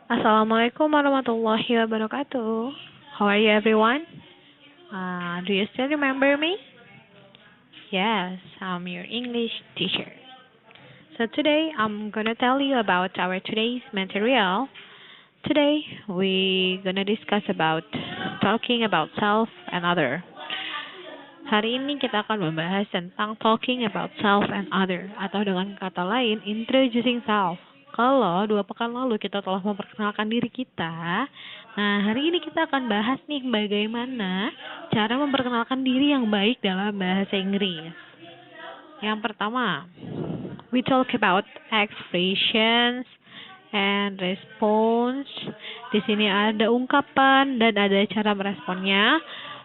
Assalamualaikum warahmatullahi wabarakatuh. How are you, everyone? Do you still remember me? Yes, I'm your English teacher. So today I'm gonna tell you about our today's material. Today we gonna discuss about talking about self and other. Hari ini kita akan membahas tentang talking about self and other, atau dengan kata lain introducing self. Kalau 2 pekan lalu kita telah memperkenalkan diri kita, nah hari ini kita akan bahas nih bagaimana cara memperkenalkan diri yang baik dalam bahasa Inggris. Yang pertama, we talk about expressions and response. Di sini ada ungkapan dan ada cara meresponnya.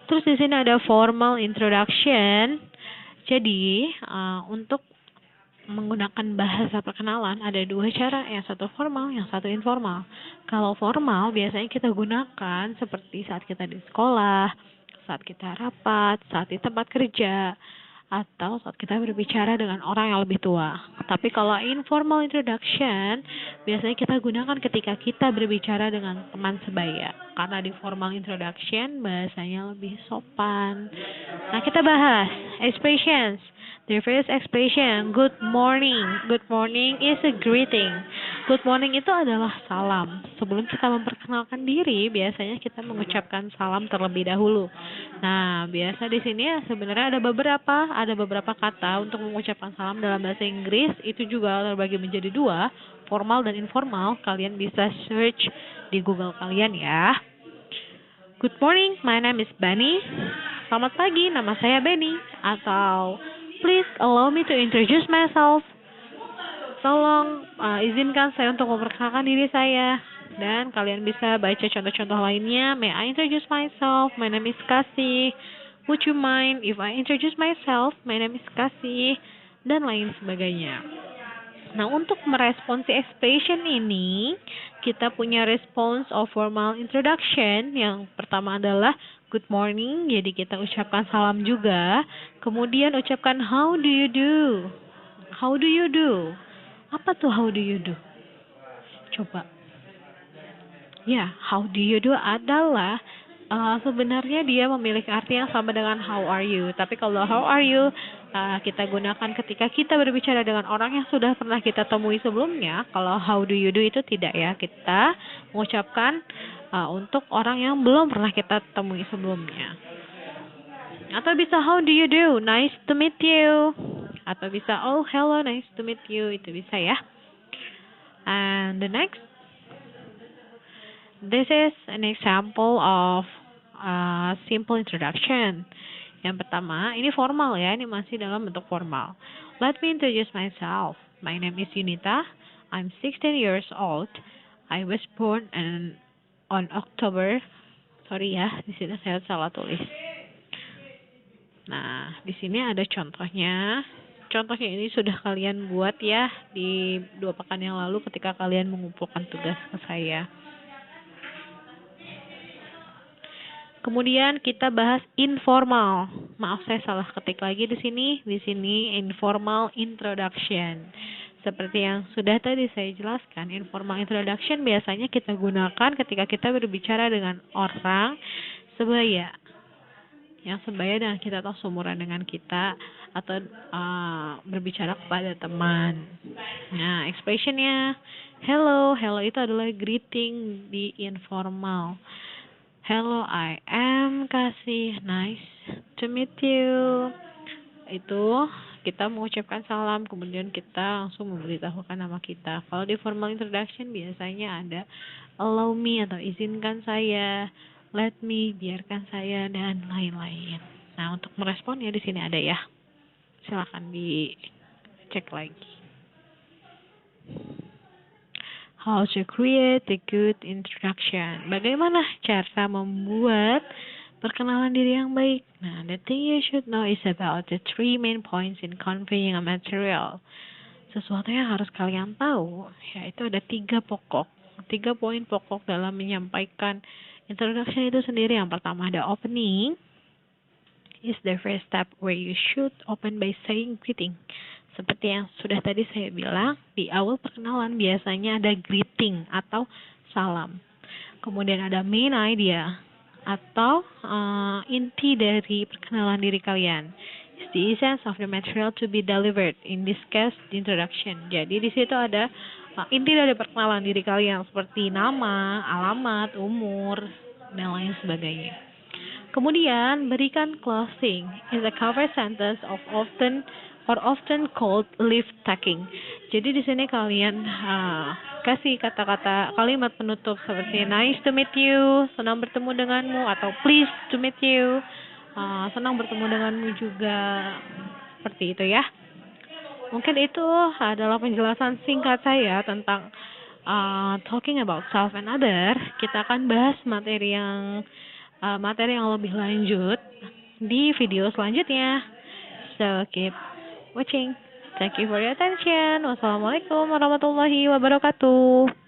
Terus di sini ada formal introduction. Jadi, untuk menggunakan bahasa perkenalan ada 2 cara, yang satu formal, yang satu informal. Kalau formal biasanya kita gunakan seperti saat kita di sekolah, saat kita rapat, saat di tempat kerja, atau saat kita berbicara dengan orang yang lebih tua. Tapi kalau informal introduction, biasanya kita gunakan ketika kita berbicara dengan teman sebaya. Karena di formal introduction, bahasanya lebih sopan. Nah, kita bahas expressions. The first expression, good morning. Good morning is a greeting. Good morning itu adalah salam. Sebelum kita memperkenalkan diri, biasanya kita mengucapkan salam terlebih dahulu. Nah, biasa di sini sebenarnya ada beberapa kata untuk mengucapkan salam dalam bahasa Inggris. Itu juga terbagi menjadi 2, formal dan informal. Kalian bisa search di Google kalian ya. Good morning, my name is Benny. Selamat pagi, nama saya Benny. Atau please allow me to introduce myself. Tolong izinkan saya untuk memperkenalkan diri saya. Dan kalian bisa baca contoh-contoh lainnya. May I introduce myself? My name is Kasih. Would you mind if I introduce myself? My name is Kasih. Dan lain sebagainya. Nah, untuk merespons expression ini, kita punya response of formal introduction. Yang pertama adalah good morning, jadi kita ucapkan salam juga. Kemudian ucapkan how do you do? How do you do? Apa tuh how do you do? Coba. Ya, how do you do adalah sebenarnya dia memiliki arti yang sama dengan how are you. Tapi kalau how are you kita gunakan ketika kita berbicara dengan orang yang sudah pernah kita temui sebelumnya. Kalau how do you do itu tidak ya. Kita mengucapkan untuk orang yang belum pernah kita temui sebelumnya. Atau bisa how do you do? Nice to meet you. Atau bisa oh hello, nice to meet you. Itu bisa ya. And the next, this is an example of simple introduction. Yang pertama, ini formal ya, ini masih dalam bentuk formal. Let me introduce myself. My name is Yunita. I'm 16 years old. I was born on October. Sorry ya, di sini saya salah tulis. Nah, di sini ada contohnya. Contohnya ini sudah kalian buat ya di 2 pekan yang lalu ketika kalian mengumpulkan tugas ke saya. Kemudian kita bahas informal. Maaf saya salah ketik lagi di sini. Di sini informal introduction. Seperti yang sudah tadi saya jelaskan, informal introduction biasanya kita gunakan ketika kita berbicara dengan orang sebaya. Yang sebaya dengan kita atau seumuran dengan kita, atau berbicara kepada teman. Nah, expressionnya hello. Hello itu adalah greeting di informal. Hello, I am Kasih. Nice to meet you. Itu kita mengucapkan salam, kemudian kita langsung memberitahukan nama kita. Kalau di formal introduction biasanya ada allow me atau izinkan saya, let me, biarkan saya, dan lain-lain. Nah, untuk meresponnya di sini ada ya. Silakan dicek lagi. How to create a good introduction. Bagaimana cara membuat perkenalan diri yang baik? Nah, the thing you should know is about the 3 main points in conveying a material. Sesuatu yang harus kalian tahu, yaitu ada 3 pokok. 3 poin pokok dalam menyampaikan introduction itu sendiri. Yang pertama ada opening. Is the first step where you should open by saying greeting. Seperti yang sudah tadi saya bilang, di awal perkenalan biasanya ada greeting atau salam. Kemudian ada main idea atau inti dari perkenalan diri kalian. It's the essence of the material to be delivered. In this case, the introduction. Jadi di situ ada inti dari perkenalan diri kalian seperti nama, alamat, umur, dan lain sebagainya. Kemudian berikan closing. Is a cover sentence of often called leave taking. Jadi di sini kalian kasih kata-kata kalimat penutup seperti nice to meet you, senang bertemu denganmu, atau pleased to meet you, senang bertemu denganmu juga, seperti itu ya. Mungkin itu adalah penjelasan singkat saya tentang talking about self and other. Kita akan bahas materi yang lebih lanjut di video selanjutnya. So keep watching. Thank you for your attention. Wassalamualaikum warahmatullahi wabarakatuh.